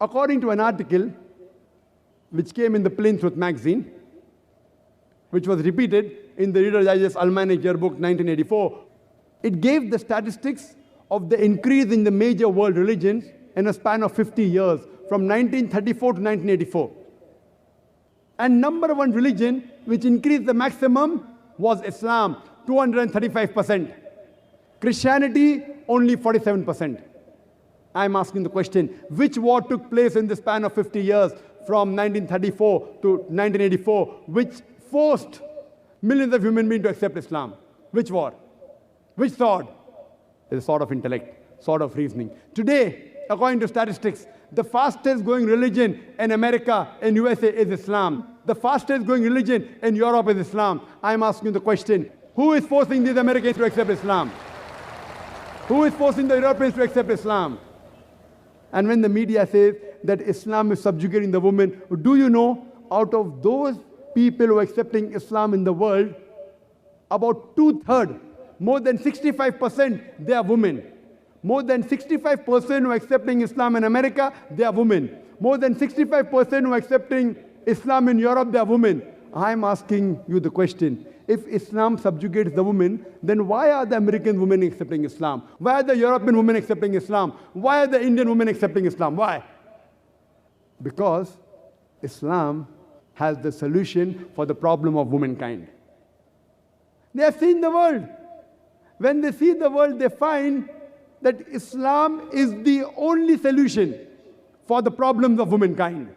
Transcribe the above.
According to an article which came in the Plain Truth magazine, which was repeated in the Reader's Digest Almanac Yearbook 1984, it gave the statistics of the increase in the major world religions in a span of 50 years, from 1934 to 1984. And number one religion which increased the maximum was Islam, 235%. Christianity, only 47%. I'm asking the question, which war took place in the span of 50 years, from 1934 to 1984, which forced millions of human beings to accept Islam? Which war? Which sword? It's a sword of intellect, sword of reasoning. Today, according to statistics, the fastest growing religion in America and USA is Islam. The fastest growing religion in Europe is Islam. I'm asking the question, who is forcing these Americans to accept Islam? Who is forcing the Europeans to accept Islam? And when the media says that Islam is subjugating the woman, do you know, out of those people who are accepting Islam in the world, about 2/3, more than 65%, they are women. More than 65% who are accepting Islam in America, they are women. More than 65% who are accepting Islam in Europe, they are women. I'm asking you the question, if Islam subjugates the woman, then why are the American women accepting Islam? Why are the European women accepting Islam? Why are the Indian women accepting Islam? Why? Because Islam has the solution for the problem of womankind. They have seen the world. When they see the world, they find that Islam is the only solution for the problems of womankind.